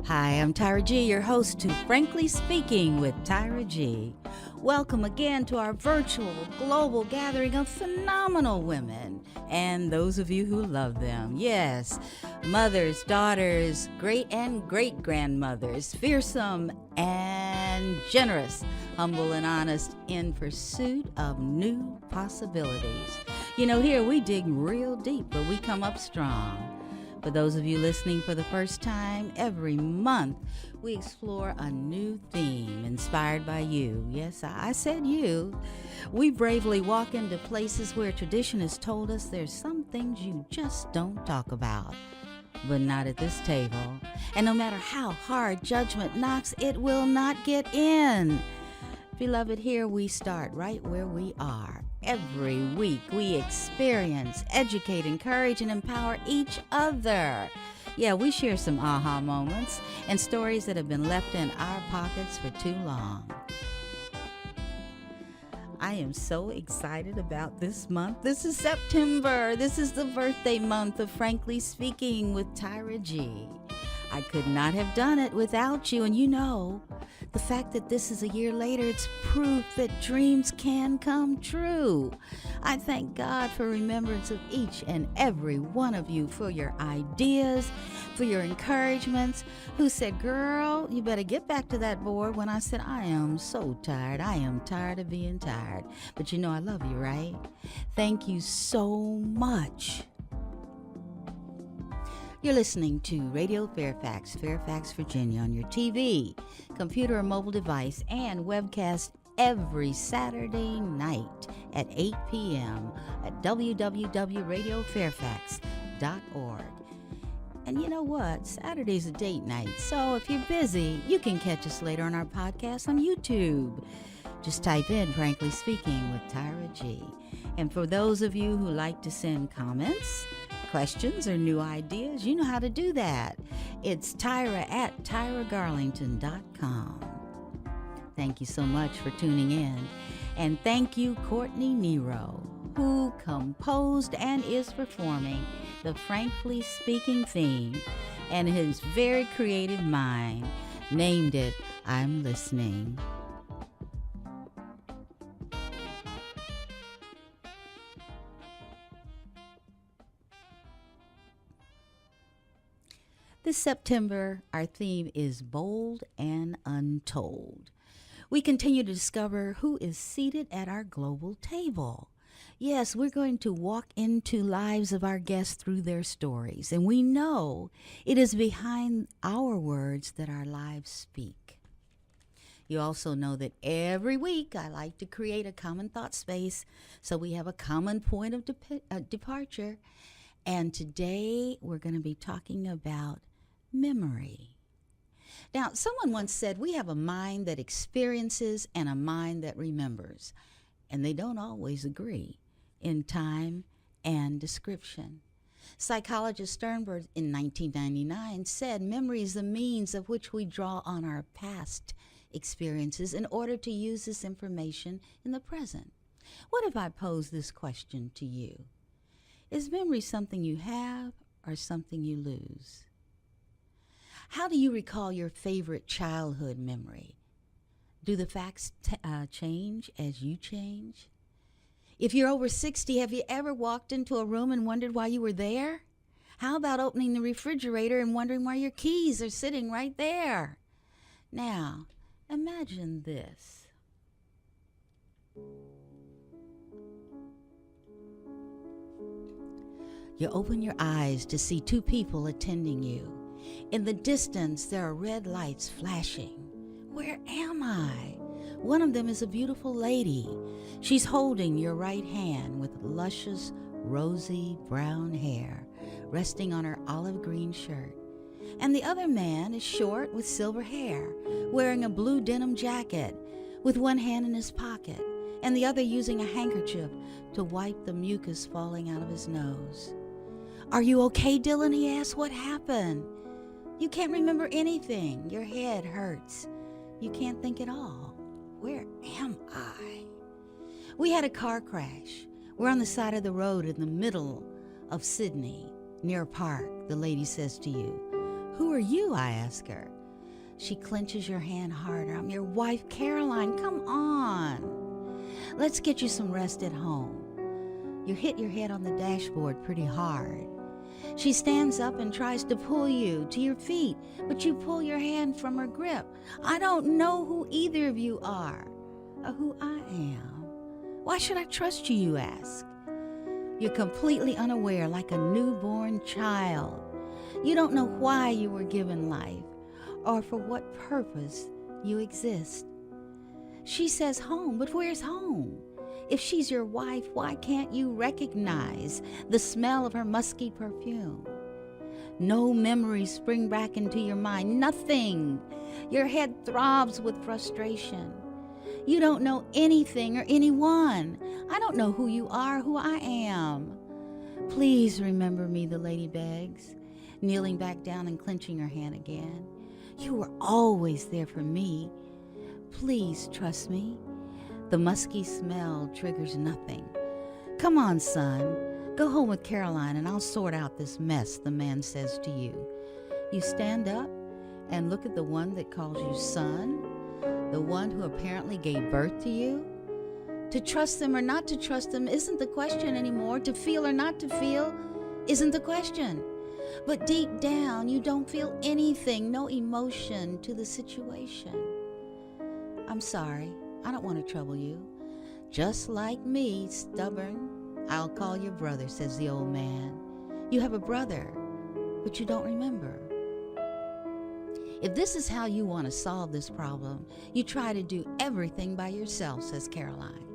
Hi, I'm Tyra G, your host to Frankly Speaking with Tyra G. Welcome again to our virtual global gathering of phenomenal women and those of you who love them. Yes, mothers, daughters, great and great-grandmothers, fearsome and generous, humble and honest in pursuit of new possibilities. You know, here we dig real deep, but we come up strong. For those of you listening for the first time, every month we explore a new theme inspired by you. Yes, I said you. We bravely walk into places where tradition has told us there's some things you just don't talk about. But not at this table. And no matter how hard judgment knocks, it will not get in. Beloved, here we start right where we are. Every week we experience, educate, encourage, and empower each other. Yeah, we share some aha moments and stories that have been left in our pockets for too long. I am so excited about this month. This is September. This is the birthday month of Frankly Speaking with Tyra G. I could not have done it without you, and you know, the fact that this is a year later, it's proof that dreams can come true. I thank God for remembrance of each and every one of you, for your ideas, for your encouragements, who said, girl, you better get back to that board, when I said, I am so tired. I am tired of being tired. But you know I love you, right? Thank you so much. You're listening to Radio Fairfax, Fairfax, Virginia, on your TV, computer or mobile device, and webcast every Saturday night at 8 p.m. at www.radiofairfax.org. And you know what? Saturday's a date night, so if you're busy, you can catch us later on our podcast on YouTube. Just type in Frankly Speaking with Tyra G. And for those of you who like to send comments, questions, or new ideas, you know how to do that. It's Tyra at TyraGarlington.com. Thank you so much for tuning in. And thank you, Courtney Nero, who composed and is performing the Frankly Speaking theme, and his very creative mind named it I'm Listening. This September, our theme is Bold and Untold. We continue to discover who is seated at our global table. Yes, we're going to walk into lives of our guests through their stories, and we know it is behind our words that our lives speak. You also know that every week I like to create a common thought space so we have a common point of departure. And today we're going to be talking about memory. Now, someone once said we have a mind that experiences and a mind that remembers, and they don't always agree in time and description. Psychologist Sternberg in 1999 said memory is the means of which we draw on our past experiences in order to use this information in the present. What if I pose this question to you? Is memory something you have or something you lose? How do you recall your favorite childhood memory? Do the facts change as you change? If you're over 60, have you ever walked into a room and wondered why you were there? How about opening the refrigerator and wondering why your keys are sitting right there? Now, imagine this. You open your eyes to see two people attending you. In the distance, there are red lights flashing. Where am I? One of them is a beautiful lady. She's holding your right hand with luscious, rosy brown hair resting on her olive green shirt. And the other man is short with silver hair, wearing a blue denim jacket with one hand in his pocket and the other using a handkerchief to wipe the mucus falling out of his nose. Are you okay, Dylan? He asked. What happened? You can't remember anything. Your head hurts. You can't think at all. Where am I? We had a car crash. We're on the side of the road in the middle of Sydney, near a park, the lady says to you. Who are you? I ask her. She clenches your hand harder. I'm your wife, Caroline. Come on. Let's get you some rest at home. You hit your head on the dashboard pretty hard. She stands up and tries to pull you to your feet, but you pull your hand from her grip. I don't know who either of you are or who I am. Why should I trust you, you ask? You're completely unaware, like a newborn child. You don't know why you were given life or for what purpose you exist. She says home, but where's home? If she's your wife, why can't you recognize the smell of her musky perfume? No memories spring back into your mind, nothing. Your head throbs with frustration. You don't know anything or anyone. I don't know who you are, who I am. Please remember me, the lady begs, kneeling back down and clenching her hand again. You were always there for me. Please trust me. The musky smell triggers nothing. Come on, son. Go home with Caroline and I'll sort out this mess, the man says to you. You stand up and look at the one that calls you son, the one who apparently gave birth to you. To trust them or not to trust them isn't the question anymore. To feel or not to feel isn't the question. But deep down, you don't feel anything, no emotion to the situation. I'm sorry. I don't want to trouble you. Just like me, stubborn, I'll call your brother, says the old man. You have a brother, but you don't remember. If this is how you want to solve this problem, you try to do everything by yourself, says Caroline,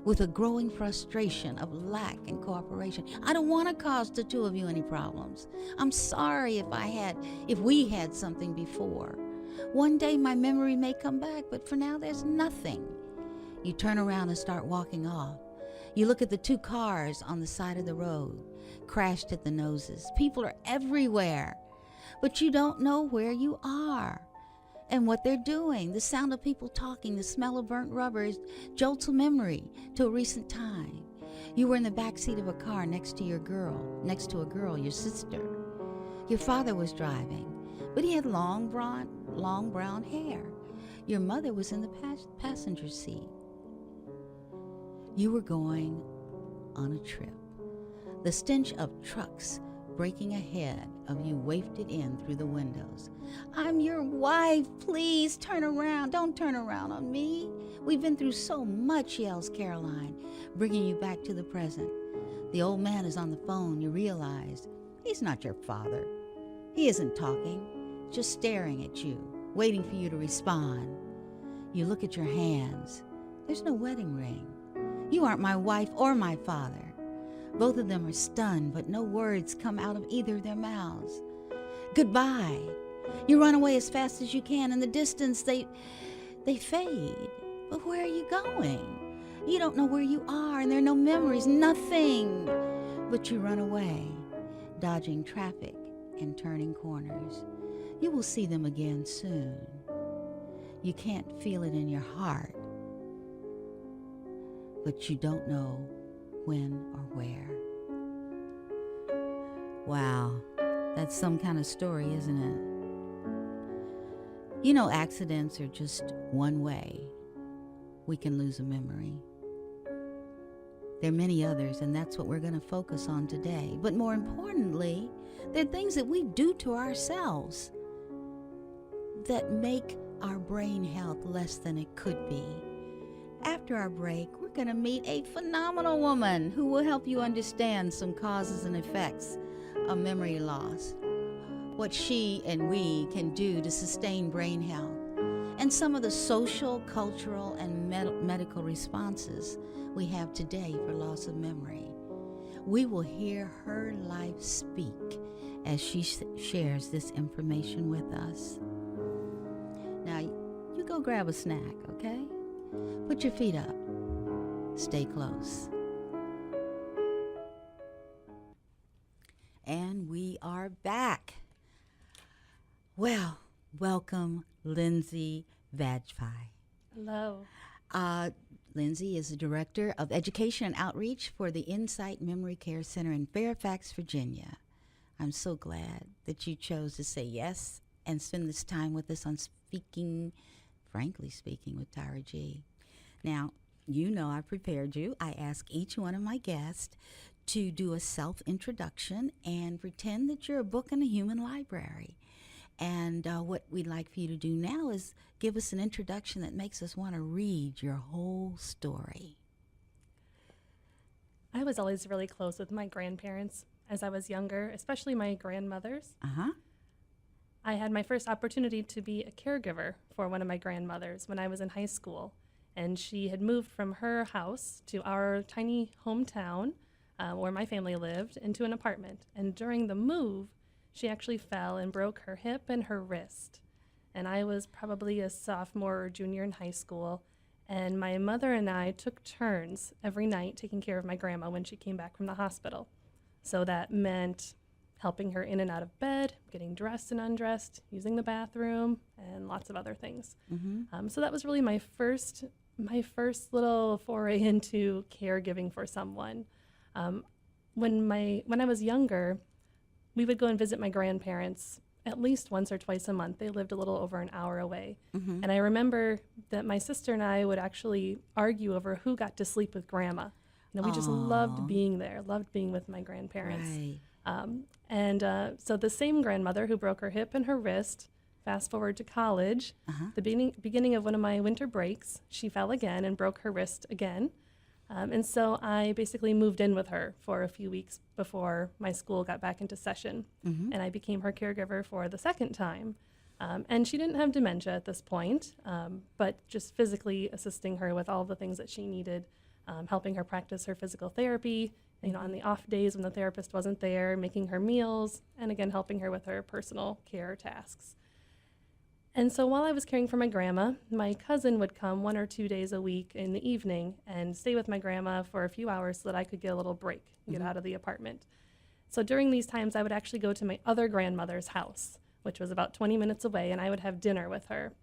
with a growing frustration of lack and cooperation. I don't want to cause the two of you any problems. I'm sorry if we had something before. One day my memory may come back, but for now there's nothing. You turn around and start walking off. You look at the two cars on the side of the road, crashed at the noses. People are everywhere, but you don't know where you are and what they're doing. The sound of people talking, the smell of burnt rubber jolts a memory to a recent time. You were in the back seat of a car next to a girl, your sister. Your father was driving, but he had long brown hair. Your mother was in the passenger seat. You were going on a trip. The stench of trucks breaking ahead of you wafted in through the windows. I'm your wife. Please turn around. Don't turn around on me. We've been through so much, yells Caroline, bringing you back to the present. The old man is on the phone. You realize he's not your father. He isn't talking, just staring at you, waiting for you to respond. You look at your hands. There's no wedding ring. You aren't my wife or my father. Both of them are stunned, but no words come out of either of their mouths. Goodbye. You run away as fast as you can. In the distance, they fade. But where are you going? You don't know where you are, and there are no memories, nothing. But you run away, dodging traffic and turning corners. You will see them again soon. You can't feel it in your heart, but you don't know when or where. Wow, that's some kind of story, isn't it? You know, accidents are just one way we can lose a memory. There are many others, and that's what we're going to focus on today. But more importantly, there are things that we do to ourselves that make our brain health less than it could be. After our break, we're going to meet a phenomenal woman who will help you understand some causes and effects of memory loss, what she and we can do to sustain brain health, and some of the social, cultural, and medical responses we have today for loss of memory. We will hear her life speak as she shares this information with us. Now, you go grab a snack, okay? Put your feet up. Stay close. And we are back. Well, welcome, Lindsey Vajpey. Hello. Lindsey is the Director of Education and Outreach for the Insight Memory Care Center in Fairfax, Virginia. I'm so glad that you chose to say yes and spend this time with us on Frankly Speaking with Tyra G. Now, you know I prepared you. I ask each one of my guests to do a self-introduction and pretend that you're a book in a human library. And what we'd like for you to do now is give us an introduction that makes us want to read your whole story. I was always really close with my grandparents as I was younger, especially my grandmothers. I had my first opportunity to be a caregiver for one of my grandmothers when I was in high school. And she had moved from her house to our tiny hometown where my family lived into an apartment. And during the move, she actually fell and broke her hip and her wrist. And I was probably a sophomore or junior in high school. And my mother and I took turns every night taking care of my grandma when she came back from the hospital. So that meant helping her in and out of bed, getting dressed and undressed, using the bathroom, and lots of other things. So that was really my first little foray into caregiving for someone. When I was younger, we would go and visit my grandparents at least once or twice a month. They lived a little over an hour away. And I remember that my sister and I would actually argue over who got to sleep with grandma. You know, we just loved being there, loved being with my grandparents. Right. So the same grandmother who broke her hip and her wrist, fast forward to college, the beginning of one of my winter breaks, she fell again and broke her wrist again. And so I basically moved in with her for a few weeks before my school got back into session. And I became her caregiver for the second time. And she didn't have dementia at this point, but just physically assisting her with all the things that she needed, helping her practice her physical therapy, you know, on the off days when the therapist wasn't there, making her meals, and again, helping her with her personal care tasks. And so while I was caring for my grandma, my cousin would come 1 or 2 days a week in the evening and stay with my grandma for a few hours so that I could get a little break, get out of the apartment. So during these times, I would actually go to my other grandmother's house, which was about 20 minutes away, and I would have dinner with her.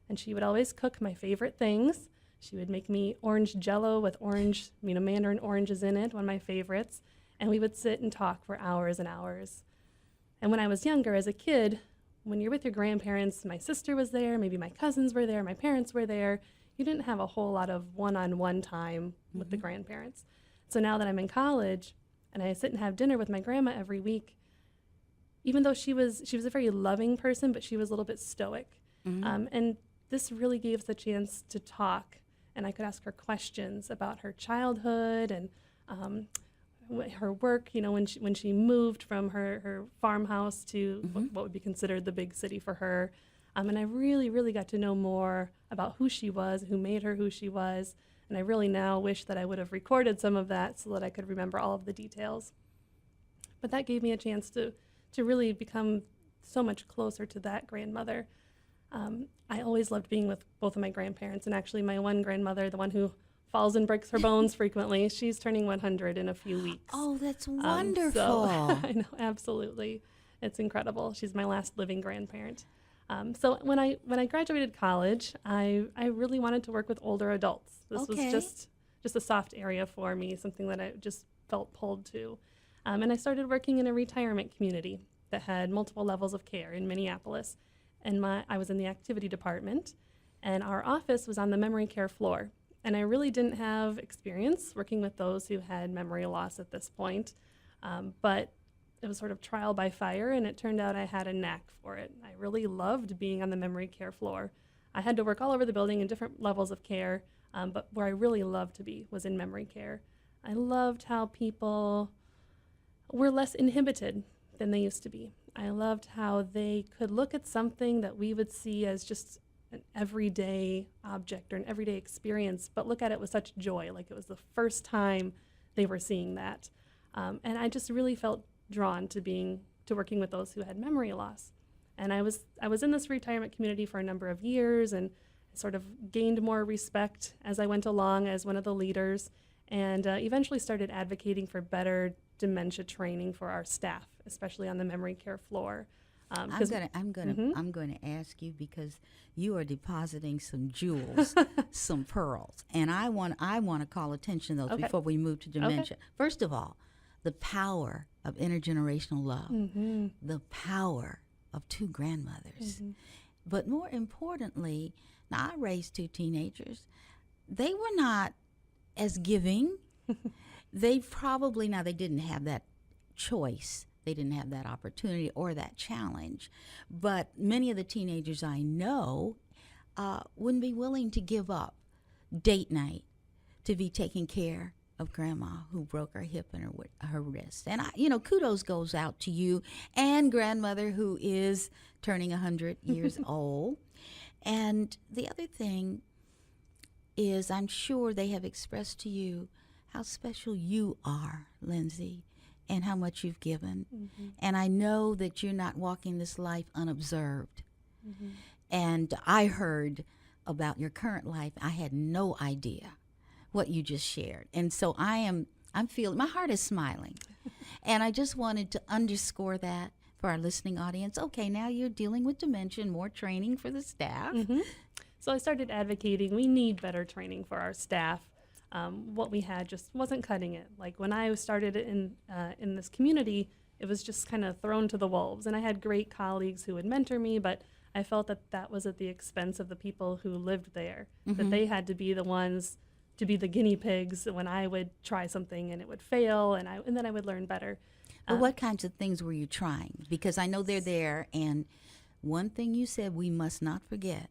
And she would always cook my favorite things. She would make me orange jello with orange, mandarin oranges in it, one of my favorites. And we would sit and talk for hours and hours. And when I was younger, as a kid, when you're with your grandparents, my sister was there, maybe my cousins were there, my parents were there, you didn't have a whole lot of one-on-one time with the grandparents. So now that I'm in college and I sit and have dinner with my grandma every week, even though she was a very loving person, but she was a little bit stoic. And this really gave us the chance to talk, and I could ask her questions about her childhood and her work, you know, when she moved from her farmhouse to what would be considered the big city for her. And I really, really got to know more about who she was, who made her who she was. And I really now wish that I would have recorded some of that so that I could remember all of the details. But that gave me a chance to really become so much closer to that grandmother. I always loved being with both of my grandparents, and actually my one grandmother, the one who falls and breaks her bones frequently, she's turning 100 in a few weeks. Oh, that's wonderful. So, I know, absolutely. It's incredible. She's my last living grandparent. So when I graduated college, I really wanted to work with older adults. This was just a soft area for me, something that I just felt pulled to. And I started working in a retirement community that had multiple levels of care in Minneapolis. And I was in the activity department, and our office was on the memory care floor. And I really didn't have experience working with those who had memory loss at this point. But it was sort of trial by fire, and it turned out I had a knack for it. I really loved being on the memory care floor. I had to work all over the building in different levels of care, but where I really loved to be was in memory care. I loved how people were less inhibited than they used to be. I loved how they could look at something that we would see as just an everyday object or an everyday experience, but look at it with such joy, like it was the first time they were seeing that. And I just really felt drawn to working with those who had memory loss. And I was in this retirement community for a number of years, and sort of gained more respect as I went along as one of the leaders, and eventually started advocating for better dementia training for our staff, especially on the memory care floor. I'm going to ask you, because you are depositing some jewels, some pearls, and I want to call attention to those before we move to dementia. First of all, the power of intergenerational love, the power of two grandmothers. But more importantly, now I raised two teenagers. They were not as giving. They probably, now they didn't have that choice. They didn't have that opportunity or that challenge. But many of the teenagers I know wouldn't be willing to give up date night to be taking care of grandma who broke her hip and her wrist. And kudos goes out to you and grandmother who is turning 100 years old. And the other thing is, I'm sure they have expressed to you how special you are, Lindsey, and how much you've given. And I know that you're not walking this life unobserved. And I heard about your current life. I had no idea what you just shared. And so I'm feeling, my heart is smiling. And I just wanted to underscore that for our listening audience. Okay, now you're dealing with dementia, more training for the staff. So I started advocating we need better training for our staff. What we had just wasn't cutting it. Like when I started in this community, it was just kind of thrown to the wolves. And I had great colleagues who would mentor me, but I felt that was at the expense of the people who lived there, that they had to be the ones to be the guinea pigs when I would try something and it would fail, and then I would learn better. But what kinds of things were you trying? Because I know they're there, and one thing you said we must not forget,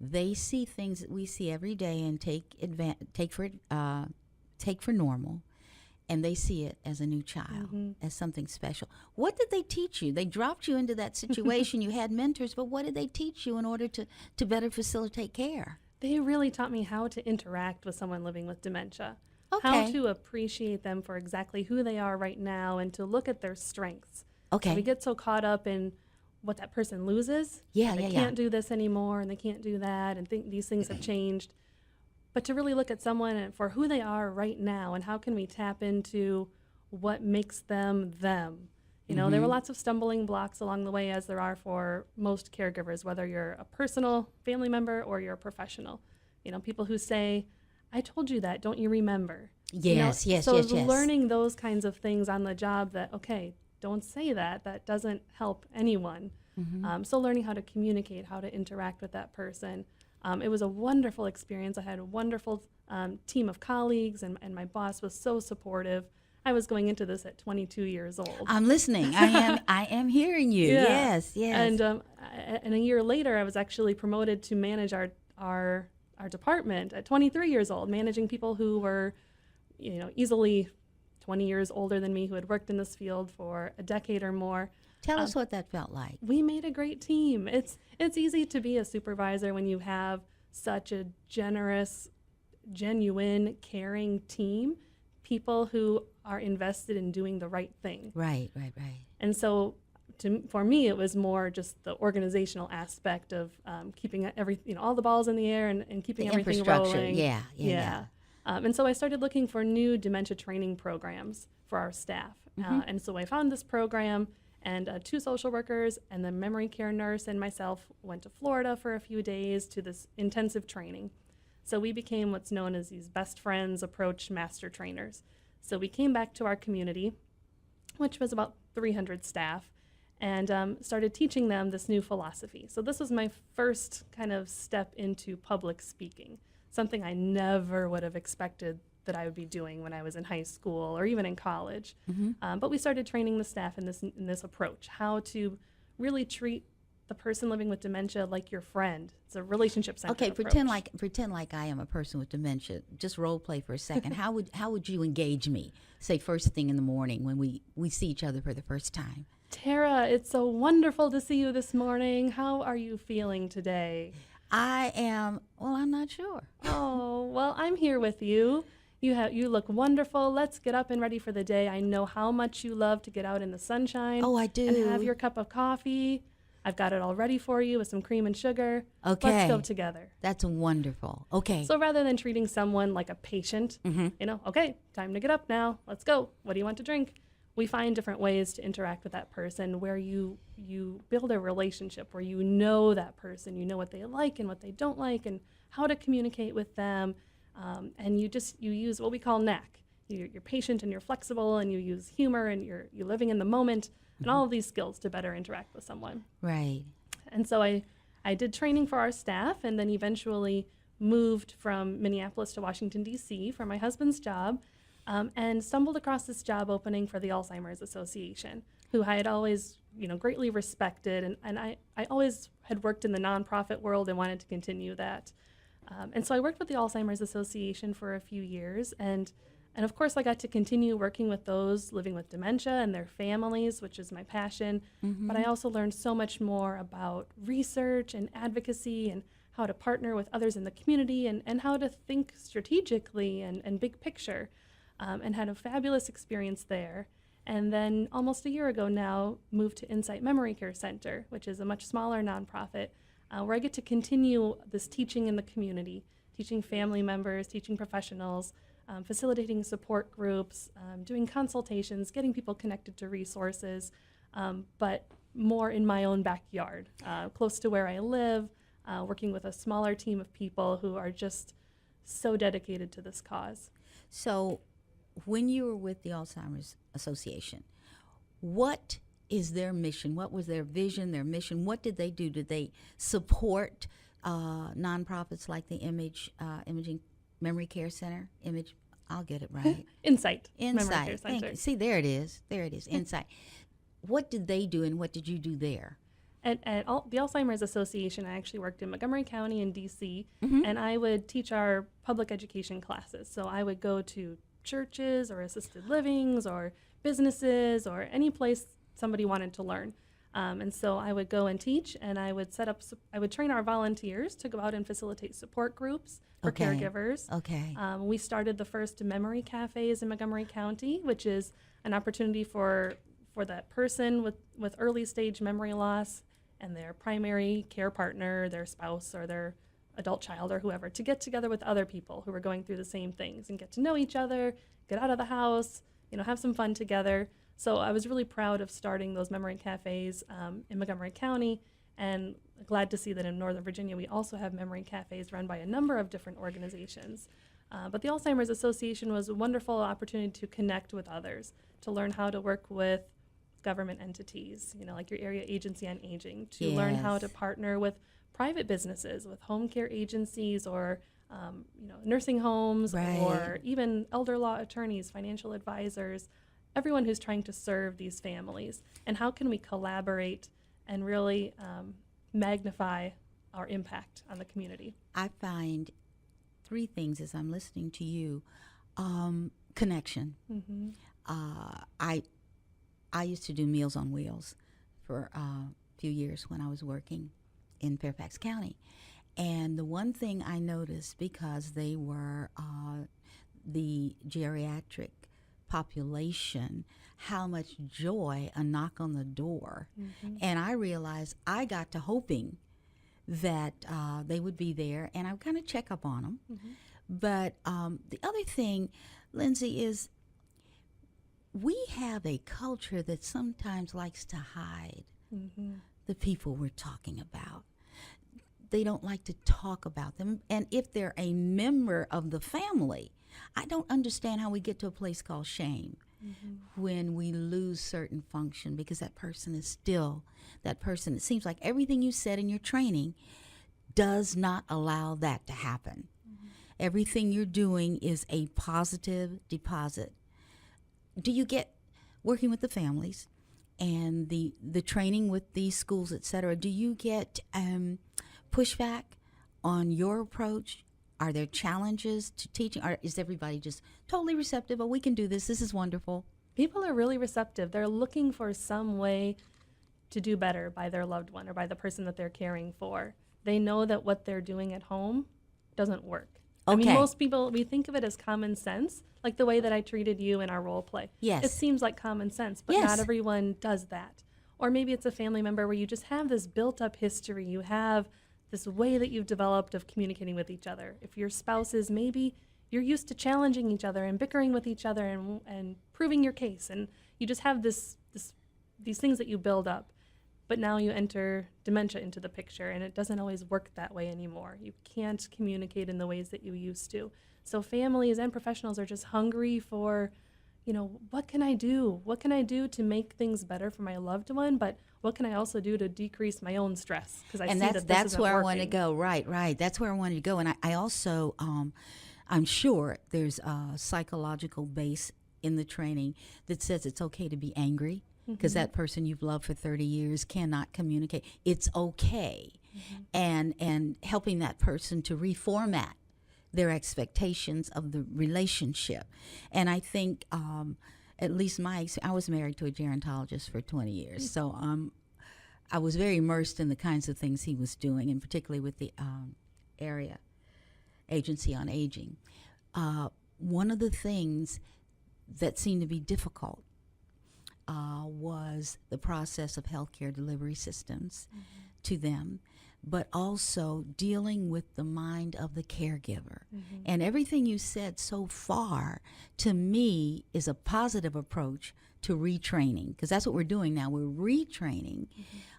they see things that we see every day and take for normal, and they see it as a new child, as something special. What did they teach you? They dropped you into that situation. You had mentors, but what did they teach you in order to better facilitate care? They really taught me how to interact with someone living with dementia, Okay. how to appreciate them for exactly who they are right now, and to look at their strengths. Okay. We get so caught up in what that person loses. They can't do this anymore, and they can't do that, and these things have changed. But to really look at someone for who they are right now, and how can we tap into what makes them them. There were lots of stumbling blocks along the way, as there are for most caregivers, whether you're a personal family member or you're a professional. People who say, I told you that, don't you remember? Yes. So learning those kinds of things on the job that, okay, don't say that doesn't help anyone. So learning how to communicate, how to interact with that person. It was a wonderful experience. I had a wonderful team of colleagues, and my boss was so supportive. I was going into this at 22 years old. I'm listening. I am hearing you. Yeah. Yes. And a year later, I was actually promoted to manage our department at 23 years old, managing people who were, easily 20 years older than me, who had worked in this field for a decade or more. Tell us what that felt like. We made a great team. It's easy to be a supervisor when you have such a generous, genuine, caring team, people who are invested in doing the right thing. Right. And so for me, it was more just the organizational aspect of keeping all the balls in the air and keeping The everything infrastructure. rolling. Yeah. And so I started looking for new dementia training programs for our staff. And so I found this program, and 2 social workers and the memory care nurse and myself went to Florida for a few days to this intensive training. So we became what's known as these best friends approach master trainers. So we came back to our community, which was about 300 staff, and started teaching them this new philosophy. So this was my first kind of step into public speaking, something I never would have expected that I would be doing when I was in high school or even in college. But we started training the staff in this approach, how to really treat the person living with dementia like your friend. It's a relationship-centered approach. Pretend like I am a person with dementia. Just role play for a second. How would you engage me? Say first thing in the morning when we see each other for the first time. Tara, it's so wonderful to see you this morning. How are you feeling today? I'm not sure. Oh, well, I'm here with you. You look wonderful. Let's get up and ready for the day. I know how much you love to get out in the sunshine. Oh, I do. And have your cup of coffee. I've got it all ready for you with some cream and sugar. Okay. Let's go together. That's wonderful. Okay. So rather than treating someone like a patient, okay, time to get up now. Let's go. What do you want to drink? We find different ways to interact with that person where you build a relationship, where you know that person, you know what they like and what they don't like and how to communicate with them. And you use what we call knack. you're patient and you're flexible and you use humor and you're living in the moment and all of these skills to better interact with someone. Right. And so I did training for our staff and then eventually moved from Minneapolis to Washington, D.C. for my husband's job, and stumbled across this job opening for the Alzheimer's Association, who I had always, greatly respected. And I always had worked in the nonprofit world and wanted to continue that. And so I worked with the Alzheimer's Association for a few years. And of course, I got to continue working with those living with dementia and their families, which is my passion. But I also learned so much more about research and advocacy and how to partner with others in the community and how to think strategically and big picture, and had a fabulous experience there. And then almost a year ago now, moved to Insight Memory Care Center, which is a much smaller nonprofit, where I get to continue this teaching in the community, teaching family members, teaching professionals, facilitating support groups, doing consultations, getting people connected to resources, but more in my own backyard, close to where I live, working with a smaller team of people who are just so dedicated to this cause. So when you were with the Alzheimer's Association, what is their mission? What was their vision, their mission? What did they do? Did they support nonprofits like the Imaging Memory Care Center? I'll get it right. Insight Memory Care Insight. Center. Thank you. See, there it is. There it is. Insight. What did they do and what did you do there? At the Alzheimer's Association, I actually worked in Montgomery County in D.C., and I would teach our public education classes. So I would go to churches or assisted livings or businesses or any place somebody wanted to learn. And so I would go and teach, and I would train our volunteers to go out and facilitate support groups for caregivers. Okay. We started the first memory cafes in Montgomery County, which is an opportunity for that person with early stage memory loss and their primary care partner, their spouse or their adult child or whoever, to get together with other people who are going through the same things and get to know each other, get out of the house, have some fun together. So I was really proud of starting those memory cafes in Montgomery County, and glad to see that in Northern Virginia we also have memory cafes run by a number of different organizations. But the Alzheimer's Association was a wonderful opportunity to connect with others, to learn how to work with government entities, like your area agency on aging, to learn how to partner with private businesses, with home care agencies or nursing homes, or even elder law attorneys, financial advisors, everyone who's trying to serve these families. And how can we collaborate and really magnify our impact on the community? I find three things as I'm listening to you. Connection. I used to do Meals on Wheels for a few years when I was working in Fairfax County. And the one thing I noticed, because they were the geriatric population, how much joy a knock on the door. And I realized I got to hoping that they would be there, and I would kind of check up on them. But the other thing, Lindsey, is we have a culture that sometimes likes to hide the people we're talking about. They don't like to talk about them. And if they're a member of the family, I don't understand how we get to a place called shame when we lose certain function, because that person is still that person. It seems like everything you said in your training does not allow that to happen. Everything you're doing is a positive deposit. Do you get, working with the families and the training with these schools, et cetera, do you get pushback on your approach? Are there challenges to teaching? Or is everybody just totally receptive? Oh, we can do this. This is wonderful. People are really receptive. They're looking for some way to do better by their loved one or by the person that they're caring for. They know that what they're doing at home doesn't work. I mean, most people, we think of it as common sense, like the way that I treated you in our role play. Yes. It seems like common sense, but not everyone does that. Or maybe it's a family member where you just have this built-up history. You have this way that you've developed of communicating with each other. If your spouse is, maybe you're used to challenging each other and bickering with each other and proving your case, and you just have these things that you build up. But now you enter dementia into the picture, and it doesn't always work that way anymore. You can't communicate in the ways that you used to. So families and professionals are just hungry for, what can I do? What can I do to make things better for my loved one? But what can I also do to decrease my own stress? Because I see that this isn't where working. I want to go. Right. That's where I wanted to go. And I also, I'm sure there's a psychological base in the training that says it's okay to be angry, because that person you've loved for 30 years cannot communicate. It's okay. And helping that person to reformat their expectations of the relationship. And I think, at least I was married to a gerontologist for 20 years, so I was very immersed in the kinds of things he was doing, and particularly with the area agency on aging. One of the things that seemed to be difficult was the process of healthcare delivery systems to them, but also dealing with the mind of the caregiver. And everything you said so far, to me, is a positive approach to retraining, because that's what we're doing now. We're retraining,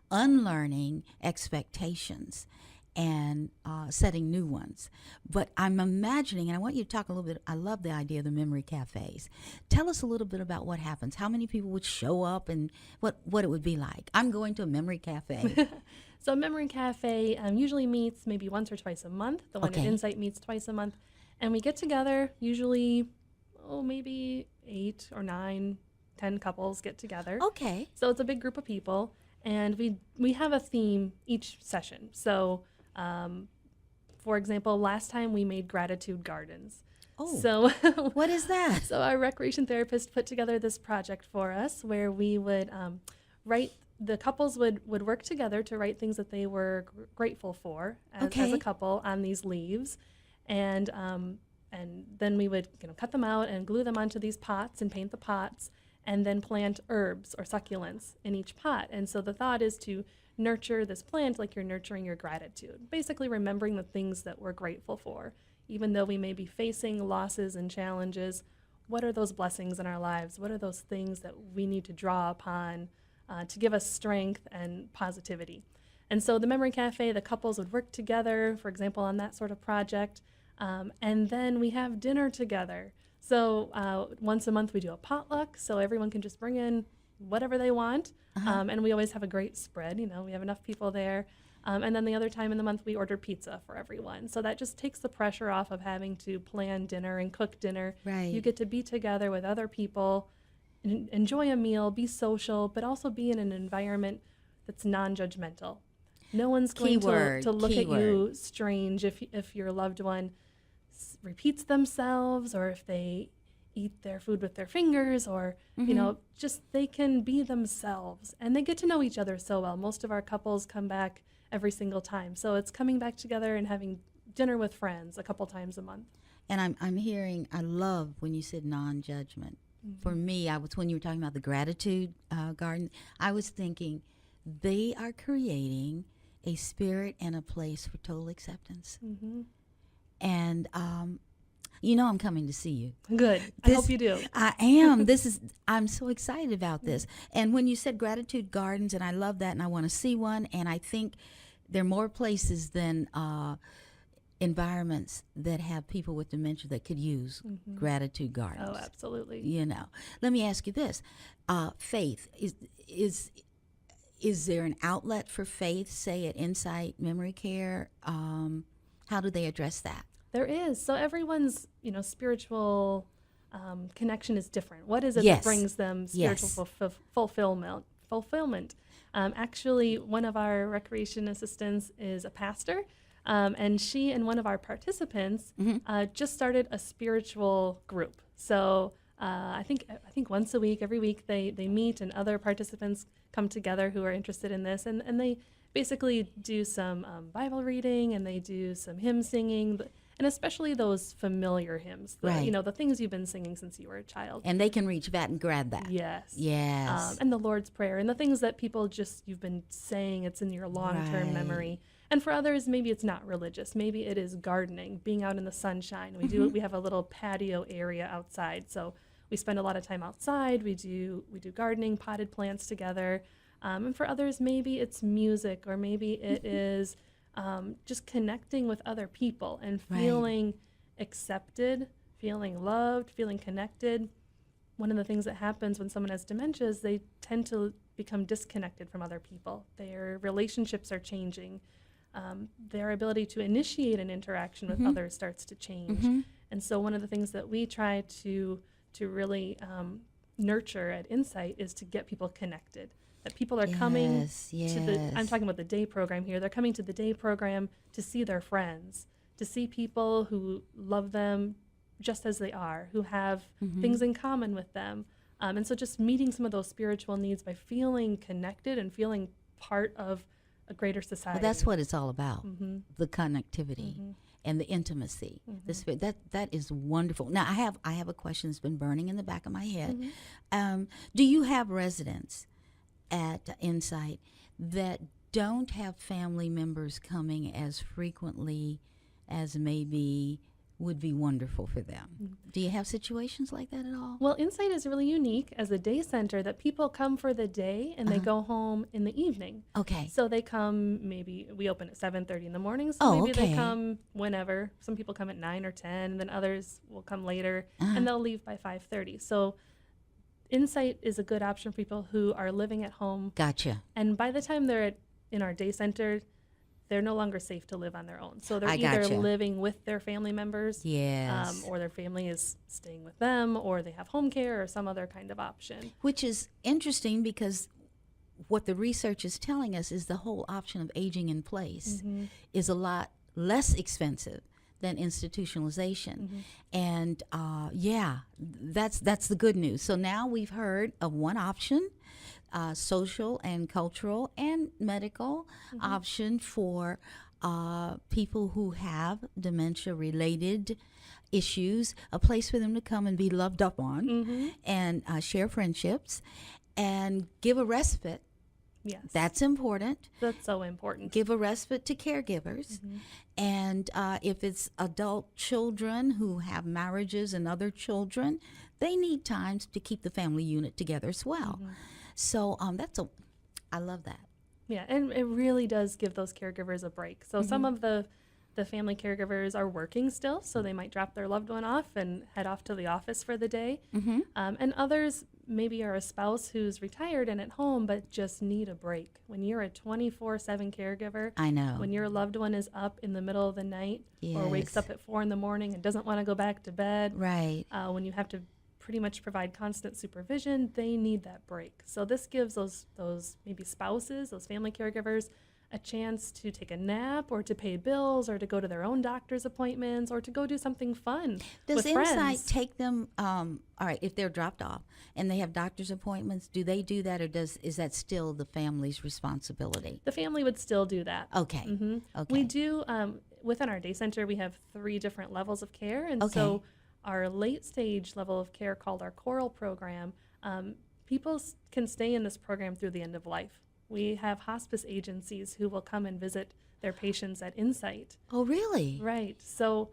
unlearning expectations, and setting new ones. But I'm imagining, and I want you to talk a little bit, I love the idea of the memory cafes. Tell us a little bit about what happens, how many people would show up, and what it would be like. I'm going to a memory cafe. So a memory cafe usually meets maybe once or twice a month. The one at Insight meets twice a month. And we get together, usually, maybe 8 or 9, 10 couples get together. Okay. So it's a big group of people. And we have a theme each session. So, for example, last time we made gratitude gardens. Oh, so what is that? So our recreation therapist put together this project for us where we would the couples would work together to write things that they were grateful for as a couple on these leaves. And then we would cut them out and glue them onto these pots and paint the pots, and then plant herbs or succulents in each pot. And so the thought is to nurture this plant like you're nurturing your gratitude, basically remembering the things that we're grateful for. Even though we may be facing losses and challenges, what are those blessings in our lives? What are those things that we need to draw upon to give us strength and positivity? And so the Memory Cafe, the couples would work together, for example, on that sort of project. And then we have dinner together. So once a month we do a potluck, so everyone can just bring in whatever they want. And we always have a great spread, we have enough people there. And then the other time in the month we order pizza for everyone. So that just takes the pressure off of having to plan dinner and cook dinner. Right. You get to be together with other people, enjoy a meal, be social, but also be in an environment that's non-judgmental. No one's going to look at you strange if your loved one repeats themselves, or if they eat their food with their fingers, or just they can be themselves, and they get to know each other so well. Most of our couples come back every single time, so it's coming back together and having dinner with friends a couple times a month. And I'm hearing, I love when you said non-judgment. For me, when you were talking about the gratitude garden, I was thinking they are creating a spirit and a place for total acceptance. And I'm coming to see you. Good. I hope you do. I am. I'm so excited about this. And when you said gratitude gardens, and I love that, and I want to see one, and I think there are more places than environments that have people with dementia that could use gratitude gardens. Oh, absolutely. Let me ask you this. Faith, is there an outlet for faith, say at Insight Memory Care? How do they address that? There is. So everyone's, spiritual connection is different. What is it that brings them spiritual fulfillment? Actually, one of our recreation assistants is a pastor, and she and one of our participants just started a spiritual group. So I think once a week, every week, they meet, and other participants come together who are interested in this, and they basically do some Bible reading, and they do some hymn singing, and especially those familiar hymns, the things you've been singing since you were a child. And they can reach that and grab that. Yes. Yes. And the Lord's Prayer, and the things that people you've been saying, it's in your long-term memory. And for others, maybe it's not religious. Maybe it is gardening, being out in the sunshine. We have a little patio area outside, so we spend a lot of time outside. We do gardening, potted plants together. And for others, maybe it's music, or maybe it is just connecting with other people and feeling accepted, feeling loved, feeling connected. One of the things that happens when someone has dementia is they tend to become disconnected from other people. Their relationships are changing. Their ability to initiate an interaction with others starts to change. And so one of the things that we try to really nurture at Insight is to get people connected. That people are coming to the, I'm talking about the day program here, they're coming to the day program to see their friends, to see people who love them just as they are, who have things in common with them. And so just meeting some of those spiritual needs by feeling connected and feeling part of a greater society. Well, that's what it's all about, the connectivity and the intimacy. The spirit, that is wonderful. Now, I have a question that's been burning in the back of my head. Do you have residents at Insight that don't have family members coming as frequently as maybe would be wonderful for them? Do you have situations like that at all? Well, Insight is really unique as a day center that people come for the day and they go home in the evening. Okay. So they come, maybe we open at 7:30 in the morning, so maybe they come whenever. Some people come at 9 or 10, and then others will come later, and they'll leave by 5:30. So Insight is a good option for people who are living at home. Gotcha. And by the time they're in our day center, they're no longer safe to live on their own. So they're I either gotcha. living with their family members, Yes. or their family is staying with them, or they have home care or some other kind of option. Which is interesting because what the research is telling us is the whole option of aging in place is a lot less expensive than institutionalization. And that's the good news. So now we've heard of one option, social and cultural and medical option for people who have dementia-related issues, a place for them to come and be loved up on and share friendships and give a respite. Yes. That's important. That's so important. Give a respite to caregivers. And if it's adult children who have marriages and other children, they need times to keep the family unit together as well. So I love that. Yeah, and it really does give those caregivers a break. So some of the family caregivers are working still, so they might drop their loved one off and head off to the office for the day. And others maybe are a spouse who's retired and at home but just need a break. When you're a 24/7 caregiver, I know. when your loved one is up in the middle of the night or wakes Yes. up at 4 in the morning and doesn't want to go back to bed, Right. when you have to pretty much provide constant supervision, they need that break. So this gives those maybe spouses, those family caregivers, a chance to take a nap or to pay bills or to go to their own doctor's appointments or to go do something fun Does with Insight friends. take them, all right, if they're dropped off and they have doctor's appointments, do they do that, or is that still the family's responsibility? The family would still do that. Okay. Okay. We do, within our day center, we have 3 different levels of care. And Okay. so our late stage level of care, called our Coral program, people can stay in this program through the end of life. We have hospice agencies who will come and visit their patients at Insight. Oh, really? Right. So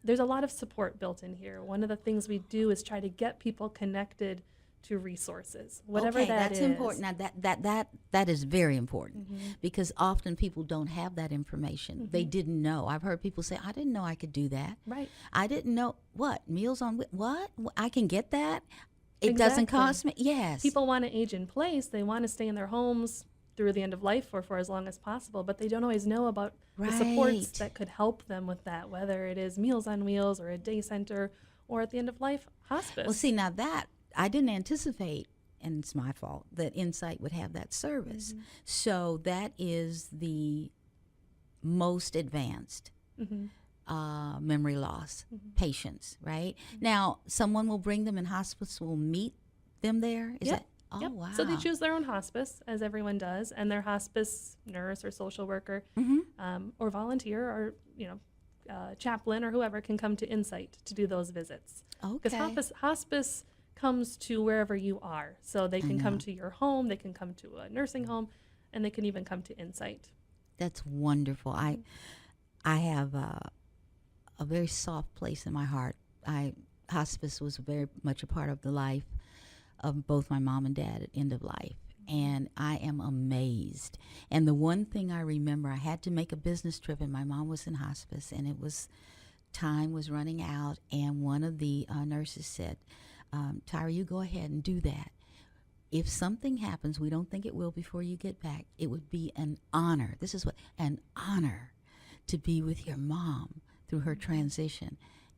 there's a lot of support built in here. One of the things we do is try to get people connected to resources, whatever Okay, that that's is. important. Now that is very important because often people don't have that information. They didn't know. I've heard people say, "I didn't know I could do that." Right. I didn't know what Meals on what I can get that. It doesn't Exactly. cost me. Yes. People want to age in place. They want to stay in their homes through the end of life or for as long as possible, but they don't always know about the supports Right. that could help them with that, whether it is Meals on Wheels or a day center or at the end of life, hospice. Well, see, now that I didn't anticipate, and it's my fault, that Insight would have that service. So that is the most advanced memory loss patients, right? Now, someone will bring them in hospice, will meet them there? Is Yep. that? Oh, Yep. wow. So they choose their own hospice, as everyone does, and their hospice nurse or social worker or volunteer or chaplain or whoever can come to Insight to do those visits. Because Okay. hospice comes to wherever you are. So they can come to your home, they can come to a nursing home, and they can even come to Insight. That's wonderful. I have a very soft place in my heart. Hospice was very much a part of the life of both my mom and dad at end of life, and I am amazed. And the one thing I remember, I had to make a business trip, and my mom was in hospice, and it was time was running out, and one of the nurses said, Tyra, you go ahead and do that. If something happens, we don't think it will before you get back, it would be an honor. This is what, an honor to be with your mom through her transition.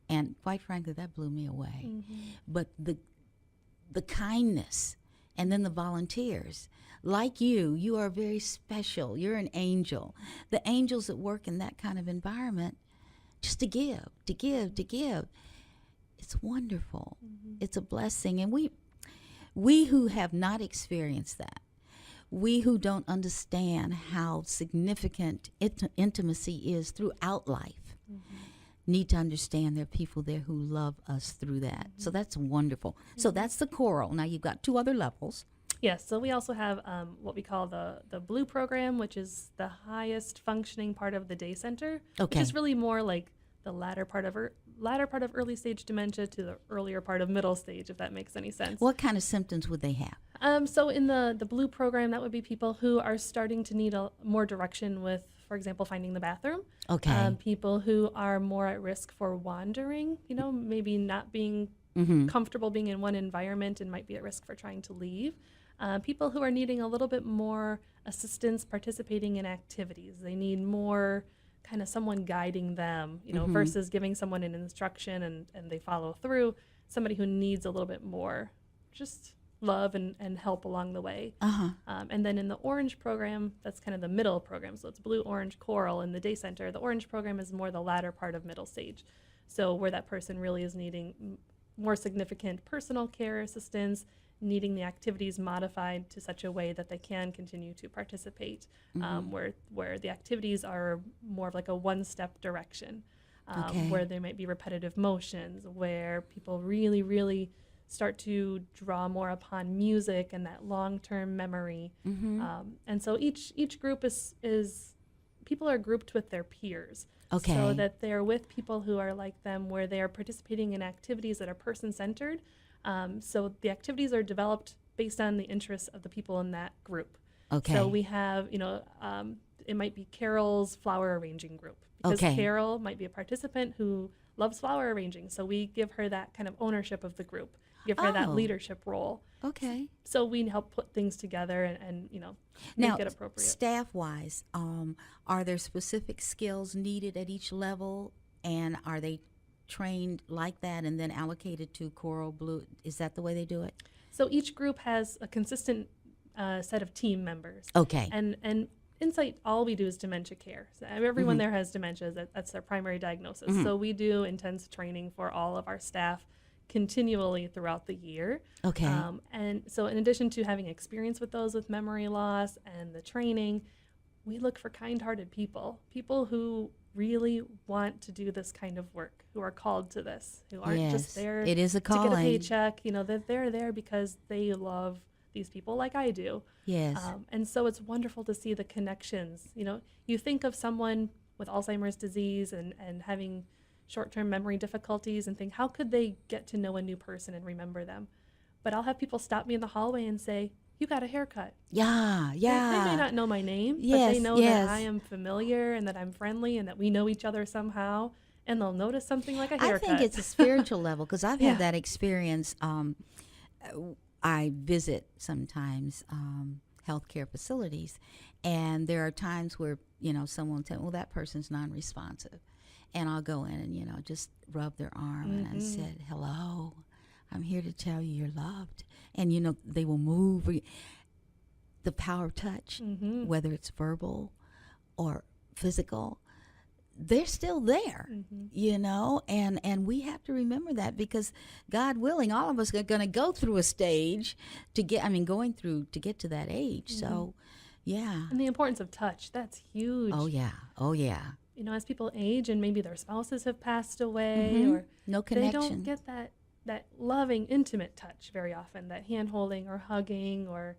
And quite frankly, that blew me away. Mm-hmm. But the kindness, and then the volunteers. Like you are very special. You're an angel. The angels that work in that kind of environment, just to give. It's wonderful. Mm-hmm. It's a blessing. And we who have not experienced that, we who don't understand how significant intimacy is throughout life, need to understand there are people there who love us through that. So that's wonderful. So that's the choral. Now you've got 2 other levels. Yes, so we also have what we call the Blue program, which is the highest functioning part of the day center, which is really more like the latter part of early stage dementia to the earlier part of middle stage, if that makes any sense. What kind of symptoms would they have? So in the Blue program, that would be people who are starting to need more direction with, for example, finding the bathroom. Okay. People who are more at risk for wandering, maybe not being comfortable being in one environment and might be at risk for trying to leave. People who are needing a little bit more assistance participating in activities. They need more kind of someone guiding them, versus giving someone an instruction and they follow through. Somebody who needs a little bit more just love and help along the way. And then in the Orange program, that's kind of the middle program. So it's Blue, Orange, Coral in the day center. The Orange program is more the latter part of middle stage. So where that person really is needing more significant personal care assistance, needing the activities modified to such a way that they can continue to participate, where the activities are more of like a one-step direction, where there might be repetitive motions, where people really, really start to draw more upon music and that long-term memory. And so each group is people are grouped with their peers. Okay. So that they're with people who are like them, where they are participating in activities that are person-centered. So the activities are developed based on the interests of the people in that group. Okay. So we have, it might be Carol's flower arranging group. Because Carol might be a participant who loves flower arranging. So we give her that kind of ownership of the group, give her that leadership role. Okay. So we help put things together and make it appropriate. Staff-wise, are there specific skills needed at each level, and are they trained like that and then allocated to Coral, Blue? Is that the way they do it? So each group has a consistent set of team members. Okay. And Insight, all we do is dementia care. So everyone there has dementia. That's their primary diagnosis. So we do intense training for all of our staff continually throughout the year. Okay. And so in addition to having experience with those with memory loss and the training, we look for kind-hearted people who really want to do this kind of work, who are called to this, who aren't just there it is a to get a calling. paycheck. That they're there because they love these people like I do. Yes. And so it's wonderful to see the connections. You think of someone with Alzheimer's disease and having short-term memory difficulties and think, how could they get to know a new person and remember them? But I'll have people stop me in the hallway and say, you got a haircut. Yeah. They may not know my name, but they know that I am familiar and that I'm friendly and that we know each other somehow. And they'll notice something like a haircut. I think it's a spiritual level, because I've had that experience. I visit sometimes healthcare facilities, and there are times where, someone will tell me, well, that person's non-responsive. And I'll go in and, just rub their arm. And I said, hello, I'm here to tell you you're loved. And, they will move. The power of touch, whether it's verbal or physical, they're still there, and we have to remember that, because God willing, all of us are going to go through a stage to get to that age. So, yeah. And the importance of touch, that's huge. Oh, yeah. As people age and maybe their spouses have passed away or no connection, they don't get that loving, intimate touch very often, that hand holding or hugging or,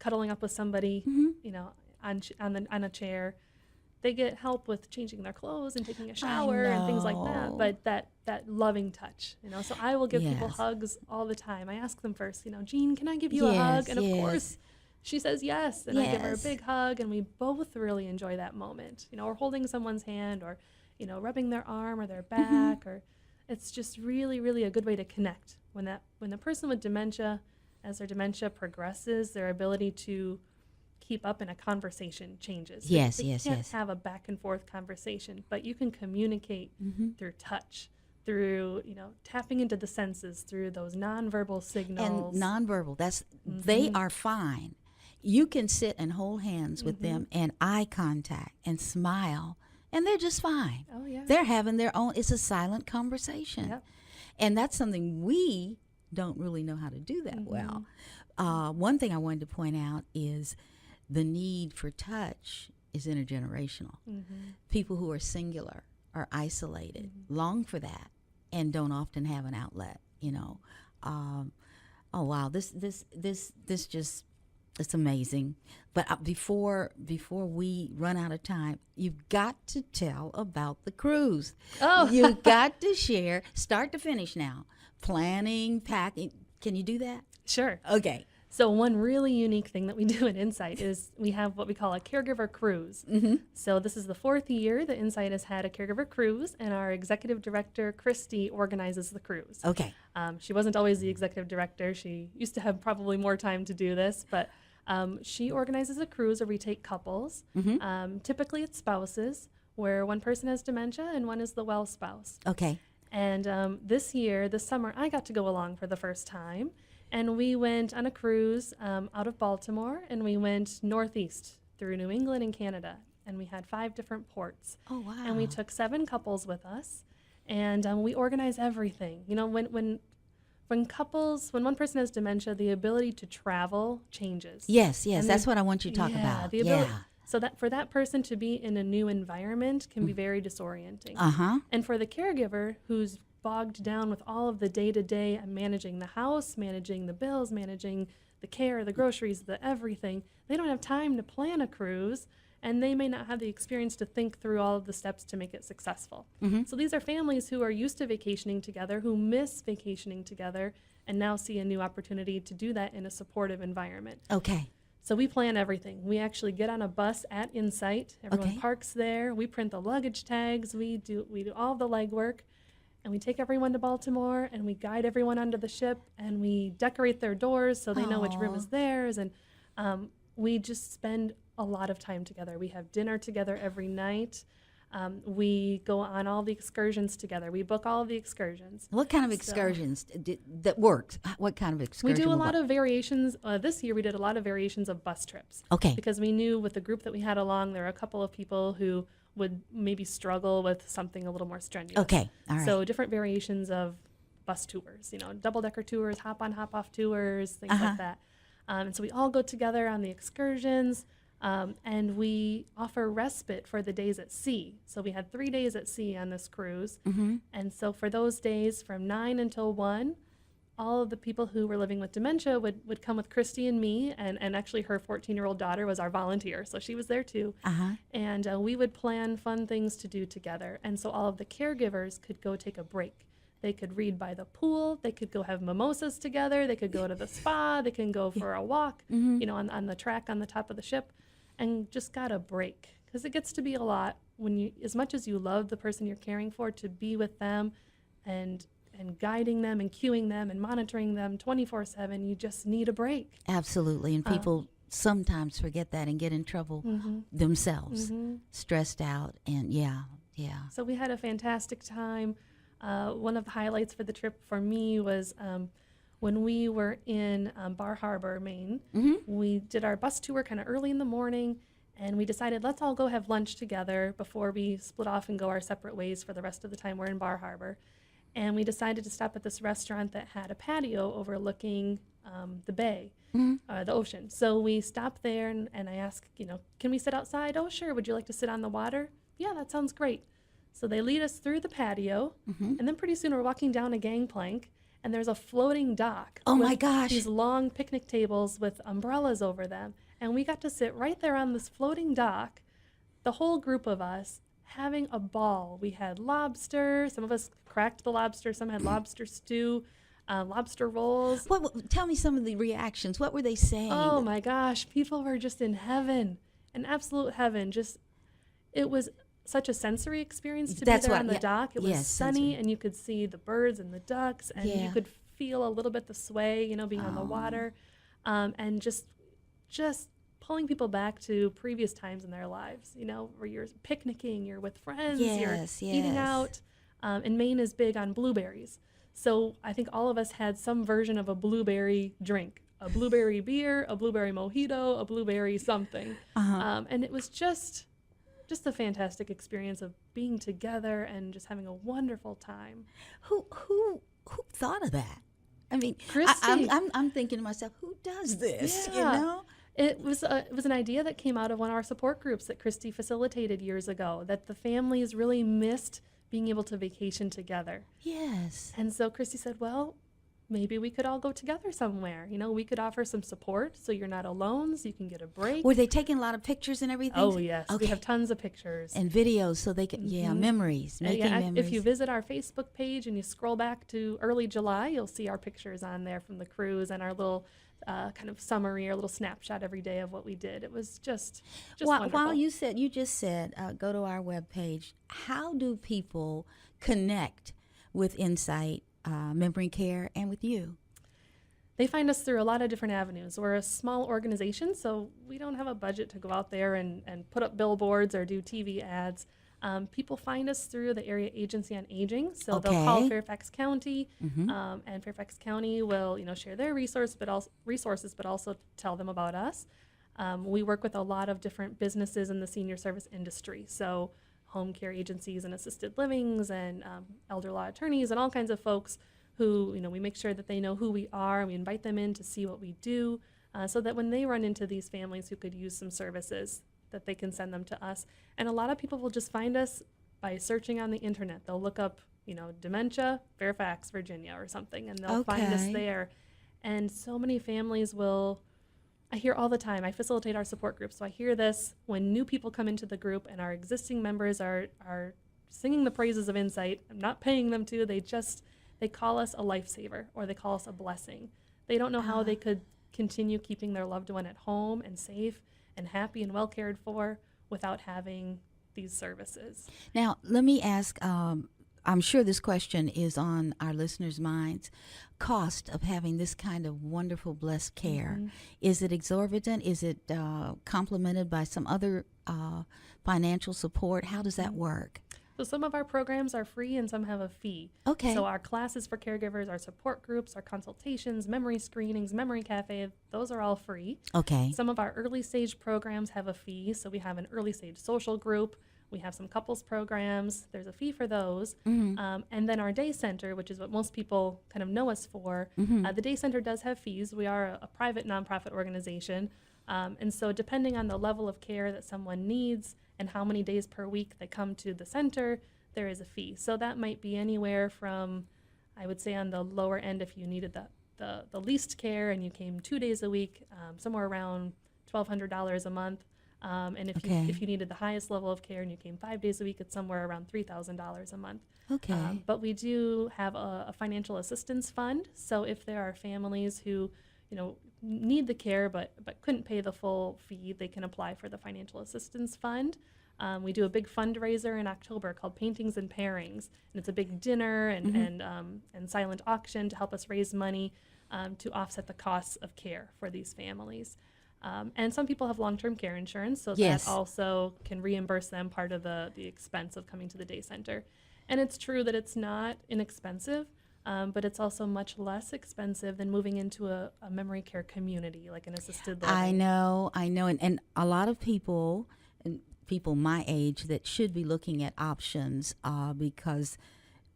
cuddling up with somebody, on a chair. They get help with changing their clothes and taking a shower and things like that. But that loving touch, So I will give people hugs all the time. I ask them first, Jean, can I give you a hug? And of course, she says yes. And I give her a big hug, and we both really enjoy that moment. Or holding someone's hand, or, rubbing their arm or their back, or it's just really, really a good way to connect. When the person with dementia, as their dementia progresses, their ability to keep up in a conversation changes. Yes, they yes, can't yes. have a back and forth conversation, but you can communicate through touch, through tapping into the senses, through those nonverbal signals. And nonverbal, they are fine. You can sit and hold hands with them and eye contact and smile, and they're just fine. Oh yeah, They're having their own, it's a silent conversation. Yep. And that's something we don't really know how to do that well. One thing I wanted to point out is the need for touch is intergenerational. People who are singular or isolated long for that and don't often have an outlet, oh wow, this just, it's amazing. But before we run out of time, you've got to tell about the cruise. Oh. You've got to share, start to finish now. Planning, packing. Can you do that? Sure. Okay. So one really unique thing that we do at Insight is we have what we call a caregiver cruise. So this is the 4th year that Insight has had a caregiver cruise, and our executive director, Christy, organizes the cruise. Okay. She wasn't always the executive director. She used to have probably more time to do this, but she organizes a cruise where we take couples. Typically it's spouses, where one person has dementia and one is the well spouse. Okay. And this summer, I got to go along for the first time. And we went on a cruise out of Baltimore, and we went northeast through New England and Canada. And we had 5 different ports. Oh, wow. And we took 7 couples with us. And we organize everything. When one person has dementia, the ability to travel changes. Yes, And that's what I want you to talk about. The ability, so that for that person to be in a new environment can be very disorienting. And for the caregiver who's bogged down with all of the day-to-day and managing the house, managing the bills, managing the care, the groceries, the everything, they don't have time to plan a cruise, and they may not have the experience to think through all of the steps to make it successful. So these are families who are used to vacationing together, who miss vacationing together, and now see a new opportunity to do that in a supportive environment. Okay. So we plan everything. We actually get on a bus at Insight. Everyone parks there. We print the luggage tags. We do all the legwork. And we take everyone to Baltimore, and we guide everyone onto the ship, and we decorate their doors so they know which room is theirs. And we just spend a lot of time together. We have dinner together every night. We go on all the excursions together. We book all of the excursions. What kind of excursions that worked? What kind of We excursion? do a lot of variations. This year we did a lot of variations of bus trips. Okay. Because we knew with the group that we had along, there were a couple of people who would maybe struggle with something a little more strenuous. Okay, all right. So different variations of bus tours, double-decker tours, hop-on, hop-off tours, things like that. And so we all go together on the excursions, and we offer respite for the days at sea. So we had 3 days at sea on this cruise. And so for those days from 9 until 1, all of the people who were living with dementia would come with Christy and me, and actually her 14-year-old daughter was our volunteer, so she was there too. And we would plan fun things to do together. And so all of the caregivers could go take a break. They could read by the pool. They could go have mimosas together. They could go to the spa. They can go for a walk, on the track on the top of the ship, and just got a break. Because it gets to be a lot when you, as much as you love the person you're caring for, to be with them and guiding them and cueing them and monitoring them 24/7, you just need a break. Absolutely. And people sometimes forget that and get in trouble themselves, stressed out. And yeah. So we had a fantastic time. One of the highlights for the trip for me was when we were in Bar Harbor, Maine. We did our bus tour kind of early in the morning, and we decided let's all go have lunch together before we split off and go our separate ways for the rest of the time we're in Bar Harbor. And we decided to stop at this restaurant that had a patio overlooking the bay, the ocean. So we stopped there, and I asked, can we sit outside? Oh, sure. Would you like to sit on the water? Yeah, that sounds great. So they lead us through the patio, and then pretty soon we're walking down a gangplank, and there's a floating dock. Oh, my with gosh. These long picnic tables with umbrellas over them. And we got to sit right there on this floating dock, the whole group of us, having a ball. We had lobster. Some of us cracked the lobster. Some had lobster stew, lobster rolls. Tell me some of the reactions. What were they saying? Oh my gosh, people were just in heaven, in absolute heaven. It was such a sensory experience to That's be there what- on the yeah. dock. It was Yes, sunny, sensory. and you could see the birds and the ducks, and Yeah. you could feel a little bit the sway, being on the water, and just pulling people back to previous times in their lives, where you're picnicking, you're with friends, Yes, you're eating yes. out. And Maine is big on blueberries. So I think all of us had some version of a blueberry drink, a blueberry beer, a blueberry mojito, a blueberry something. And it was just a fantastic experience of being together and just having a wonderful time. Who thought of that? I mean, Christy. I'm thinking to myself, who does this? Yeah. It was an idea that came out of one of our support groups that Christy facilitated years ago, that the families really missed being able to vacation together. Yes. And so Christy said, well, maybe we could all go together somewhere. We could offer some support so you're not alone, so you can get a break. Were they taking a lot of pictures and everything? Oh, yes. Okay. We have tons of pictures. And videos so they can, memories, making memories. If you visit our Facebook page and you scroll back to early July, you'll see our pictures on there from the cruise and our little kind of summary or little snapshot every day of what we did. It was just wonderful. While you just said go to our webpage, how do people connect with Insight Memory Care and with you? They find us through a lot of different avenues. We're a small organization, so we don't have a budget to go out there and put up billboards or do TV ads. People find us through the Area Agency on Aging, so they'll call Fairfax County, and Fairfax County will, share their resources, but also tell them about us. We work with a lot of different businesses in the senior service industry, so home care agencies and assisted livings and elder law attorneys and all kinds of folks who, we make sure that they know who we are, and we invite them in to see what we do, so that when they run into these families who could use some services, that they can send them to us. And a lot of people will just find us by searching on the internet. They'll look up, dementia, Fairfax, Virginia or something, and they'll find us there. And so many families I hear all the time, I facilitate our support group, so I hear this when new people come into the group and our existing members are singing the praises of Insight. I'm not paying them to, they call us a lifesaver, or they call us a blessing. They don't know how they could continue keeping their loved one at home and safe and happy and well cared for without having these services. Now, let me ask, I'm sure this question is on our listeners' minds. Cost of having this kind of wonderful, blessed care. Is it exorbitant? Is it complemented by some other financial support? How does that work? So some of our programs are free and some have a fee. Okay. So our classes for caregivers, our support groups, our consultations, memory screenings, memory cafe, those are all free. Okay. Some of our early stage programs have a fee. So we have an early stage social group. We have some couples programs. There's a fee for those. And then our day center, which is what most people kind of know us for, the day center does have fees. We are a private nonprofit organization. And so depending on the level of care that someone needs and how many days per week they come to the center, there is a fee. So that might be anywhere from, I would say on the lower end, if you needed the least care and you came 2 days a week, somewhere around $1,200 a month. And if you needed the highest level of care and you came 5 days a week, it's somewhere around $3,000 a month. Okay. But we do have a financial assistance fund. So if there are families who, need the care but couldn't pay the full fee, they can apply for the financial assistance fund. We do a big fundraiser in October called Paintings and Pairings, and it's a big dinner and silent auction to help us raise money to offset the costs of care for these families. And some people have long-term care insurance, so that also can reimburse them part of the expense of coming to the day center. And it's true that it's not inexpensive, but it's also much less expensive than moving into a memory care community, like an assisted living. I know, and a lot of people, and people my age, that should be looking at options because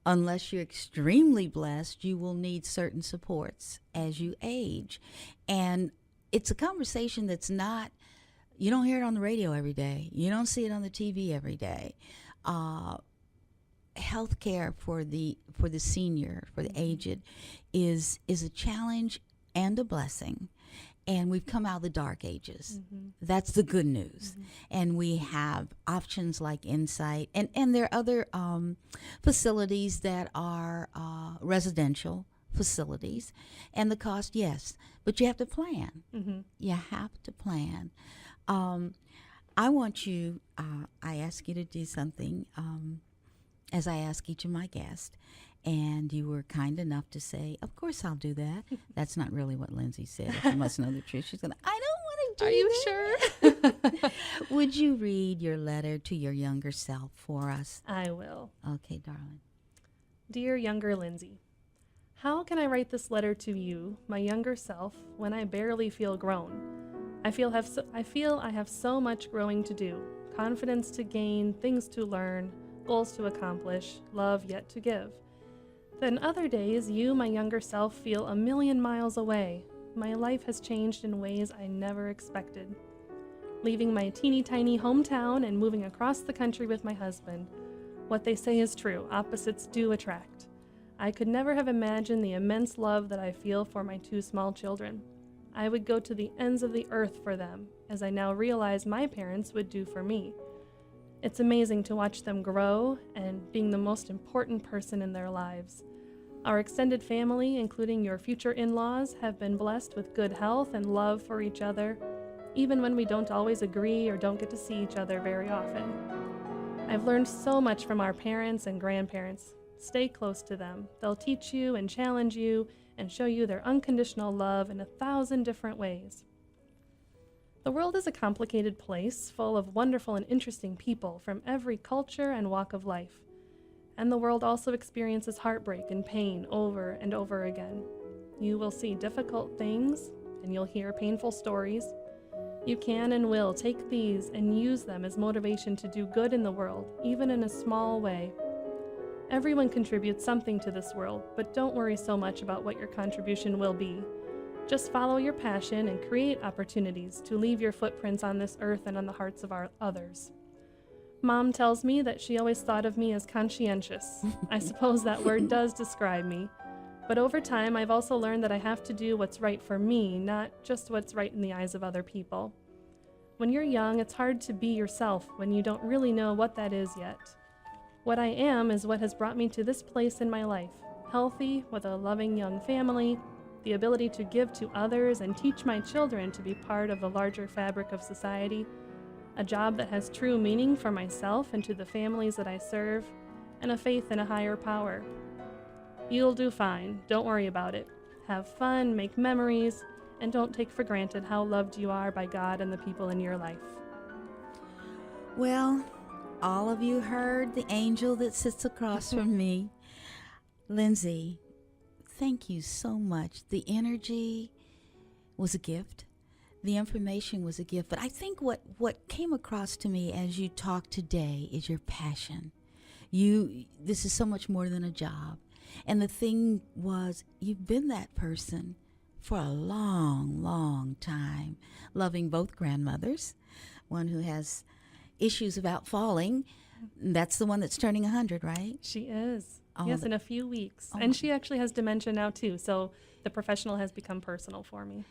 unless you're extremely blessed, you will need certain supports as you age. And it's a conversation that's not, you don't hear it on the radio every day. You don't see it on the TV every day. Health care for the senior, for the aged, is a challenge and a blessing. And we've come out of the dark ages. That's the good news. And we have options like Insight. And there are other facilities that are residential facilities. And the cost, yes. But you have to plan. You have to plan. I want you, I ask you to do something, as I ask each of my guests. And you were kind enough to say, of course I'll do that. That's not really what Lindsay said. If you must know the truth, she's going to, I don't want to do Are you that. sure? Would you read your letter to your younger self for us? I will. Okay, darling. Dear younger Lindsay, how can I write this letter to you, my younger self, when I barely feel grown? I feel I have so much growing to do, confidence to gain, things to learn, goals to accomplish, love yet to give. Then other days, you, my younger self, feel a million miles away. My life has changed in ways I never expected. Leaving my teeny tiny hometown and moving across the country with my husband. What they say is true, opposites do attract. I could never have imagined the immense love that I feel for my 2 small children. I would go to the ends of the earth for them, as I now realize my parents would do for me. It's amazing to watch them grow and being the most important person in their lives. Our extended family, including your future in-laws, have been blessed with good health and love for each other, even when we don't always agree or don't get to see each other very often. I've learned so much from our parents and grandparents. Stay close to them. They'll teach you and challenge you and show you their unconditional love in 1,000 different ways. The world is a complicated place, full of wonderful and interesting people from every culture and walk of life. And the world also experiences heartbreak and pain over and over again. You will see difficult things, and you'll hear painful stories. You can and will take these and use them as motivation to do good in the world, even in a small way. Everyone contributes something to this world, but don't worry so much about what your contribution will be. Just follow your passion and create opportunities to leave your footprints on this earth and on the hearts of our others. Mom tells me that she always thought of me as conscientious. I suppose that word does describe me. But over time, I've also learned that I have to do what's right for me, not just what's right in the eyes of other people. When you're young, it's hard to be yourself when you don't really know what that is yet. What I am is what has brought me to this place in my life, healthy, with a loving young family, the ability to give to others and teach my children to be part of the larger fabric of society, a job that has true meaning for myself and to the families that I serve, and a faith in a higher power. You'll do fine. Don't worry about it. Have fun, make memories, and don't take for granted how loved you are by God and the people in your life. Well, all of you heard the angel that sits across from me. Lindsay, thank you so much. The energy was a gift. The information was a gift. But I think what came across to me as you talked today is your passion. This is so much more than a job. And the thing was, you've been that person for a long, long time, loving both grandmothers, one who has issues about falling. That's the one that's turning 100, right? She is. Oh, yes, in a few weeks. And she actually has dementia now, too. So the professional has become personal for me.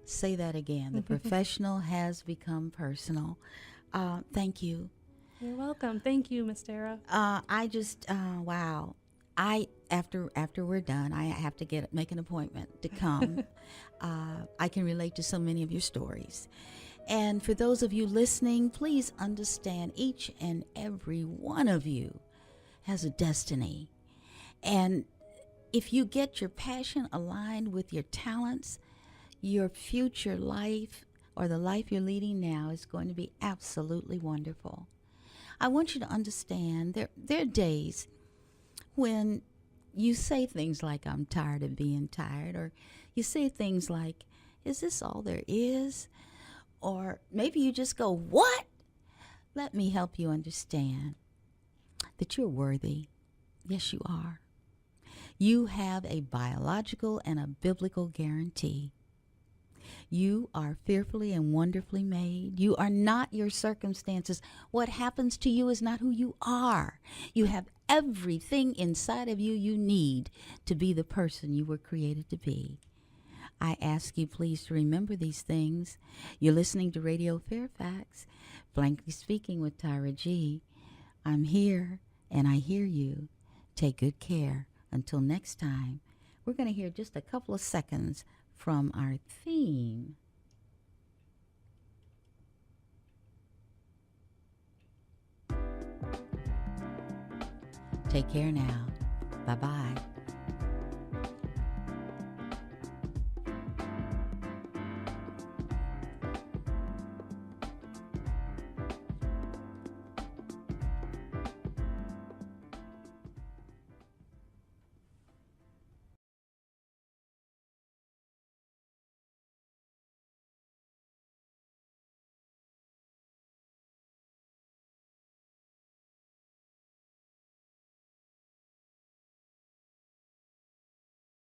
Say that again. The professional has become personal. Thank you. You're welcome. Thank you, Miss Tara. Wow. After we're done, I have to make an appointment to come. I can relate to so many of your stories. And for those of you listening, please understand each and every one of you has a destiny. And if you get your passion aligned with your talents, your future life or the life you're leading now is going to be absolutely wonderful. I want you to understand there are days when you say things like, I'm tired of being tired, or you say things like, is this all there is? Or maybe you just go, what? Let me help you understand that you're worthy. Yes, you are. You have a biological and a biblical guarantee. You are fearfully and wonderfully made. You are not your circumstances. What happens to you is not who you are. You have everything inside of you you need to be the person you were created to be. I ask you please to remember these things. You're listening to Radio Fairfax, Blankly Speaking with Tyra G. I'm here and I hear you. Take good care. Until next time, we're going to hear just a couple of seconds from our theme. Take care now. Bye-bye.